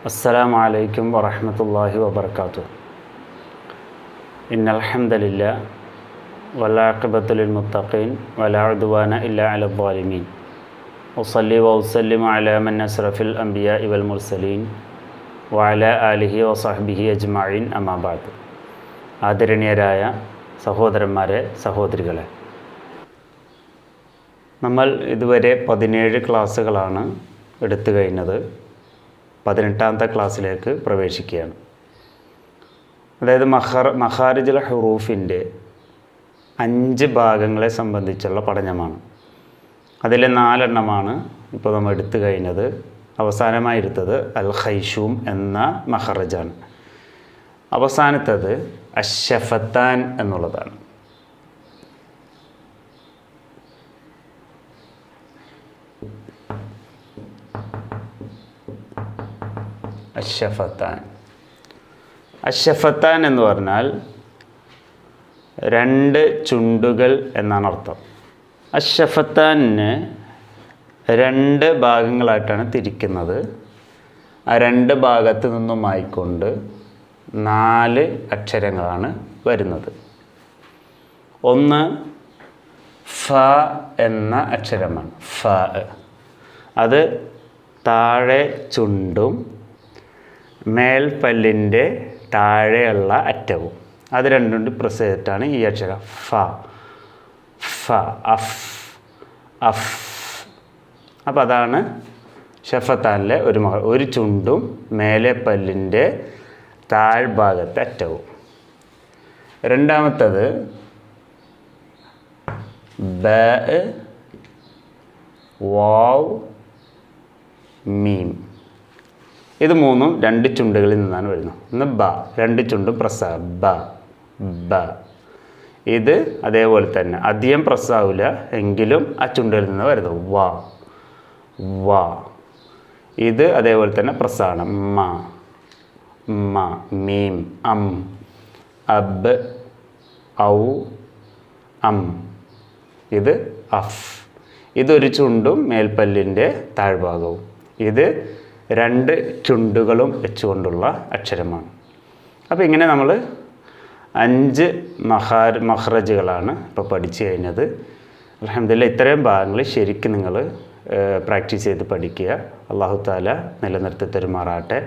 അസ്സലാമു അലൈക്കും വറഹ്മത്തുള്ളാഹി വബറകാതുഹു. ഇന്നൽ ഹംദലില്ലാഹി വലാഖിബത്തു ലിൽ മുത്തഖീൻ വലാ ഉദ്വാന ഇല്ലാ അലൽ ളാലിമീൻ. വസല്ലി വസല്ലിമു അലാ മൻ അസ്റഫിൽ അംബിയാഇ വൽ മുർസലീൻ വഅലാ ആലിഹി വസഹ്ബിഹി അജ്മഈൻ. അമ്മാ ബഅദ്. ആദരണീയരായ സഹോദരന്മാരെ, സഹോദരികളെ, നമ്മൾ ഇതുവരെ 17 ക്ലാസ്സുകളാണ് എടുത്തു കഴിഞ്ഞത്. 18ാമത്തെ ക്ലാസ്സിലേക്ക് പ്രവേശിക്കുകയാണ്. അതായത് മഖാരിജുൽ ഹുറൂഫിൻ്റെ 5 ഭാഗങ്ങളെ സംബന്ധിച്ചുള്ള പഠനമാണ്. അതിൽ 4 എണ്ണമാണ് ഇപ്പോൾ നമ്മൾ എടുത്തു കഴിഞ്ഞത്. അവസാനമായി എടുത്തത് അൽ ഖൈശൂം എന്ന മഖറജാണ്. അവസാനത്തത് അശ്ശഫത്താൻ എന്നുള്ളതാണ്. അശ്ശഫത്താൻ എന്ന് പറഞ്ഞാൽ 2 ചുണ്ടുകൾ എന്നാണ് അർത്ഥം. അശ്ശഫത്താനിന് 2 ഭാഗങ്ങളായിട്ടാണ് തിരിക്കുന്നത്. ആ 2 ഭാഗത്ത് നിന്നുമായിക്കൊണ്ട് 4 അക്ഷരങ്ങളാണ് വരുന്നത്. ഒന്ന് ഫ എന്ന അക്ഷരമാണ്. ഫ അത് താഴെ ചുണ്ടും മേൽപ്പല്ലിൻ്റെ താഴെയുള്ള അറ്റവും, അത് രണ്ടും പ്രസ് ചെയ്തിട്ടാണ് ഈ അക്ഷരം ഫ. ഫ അഫ് അഫ്. അപ്പം അതാണ് ഷഫത്താനിലെ ഒരു ചുണ്ടും മേലെ പല്ലിൻ്റെ താഴ്ഭാഗത്തെ അറ്റവും. രണ്ടാമത്തത് ബ വാവ് മീം. ഇത് മൂന്നും 2 ചുണ്ടുകളിൽ നിന്നാണ് വരുന്നത്. ഒന്ന് ബ, 2 ചുണ്ടും പ്രസ്സാ ബ ബ. ഇത് അതേപോലെ തന്നെ അധികം പ്രസ്സാവില്ല, എങ്കിലും ആ ചുണ്ടുകളിൽ നിന്ന് വരുന്നത് വ വ. ഇത് അതേപോലെ തന്നെ പ്രസ്സാണ് മ മ മീം അം അബ് ഔ അം. ഇത് അഫ്. ഇതൊരു ചുണ്ടും മേൽപ്പല്ലിൻ്റെ താഴ്ഭാഗവും. ഇത് 2 ചുണ്ടുകളും വെച്ചുകൊണ്ടുള്ള അക്ഷരമാണ്. അപ്പോൾ ഇങ്ങനെ നമ്മൾ 5 മഖ്റജുകളാണ് ഇപ്പോൾ പഠിച്ചു കഴിഞ്ഞത്. അൽഹംദുലില്ലാഹ് ഇത്രയും ഭാഗങ്ങൾ ശരിക്കും നിങ്ങൾ പ്രാക്ടീസ് ചെയ്ത് പഠിക്കുക. അല്ലാഹു തആല നിലനിർത്തി തരുമാറാകട്ടെ.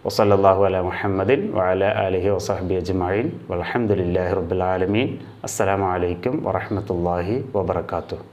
വസല്ലല്ലാഹു അലാ മുഹമ്മദിൻ വഅലാ ആലിഹി വസഹ്ബിഹി അജ്മഈൻ വൽഹംദുലില്ലാഹി റബ്ബിൽ ആലമീൻ. അസ്സലാമു അലൈക്കും വറഹ്മത്തുള്ളാഹി വബറകാതുഹു.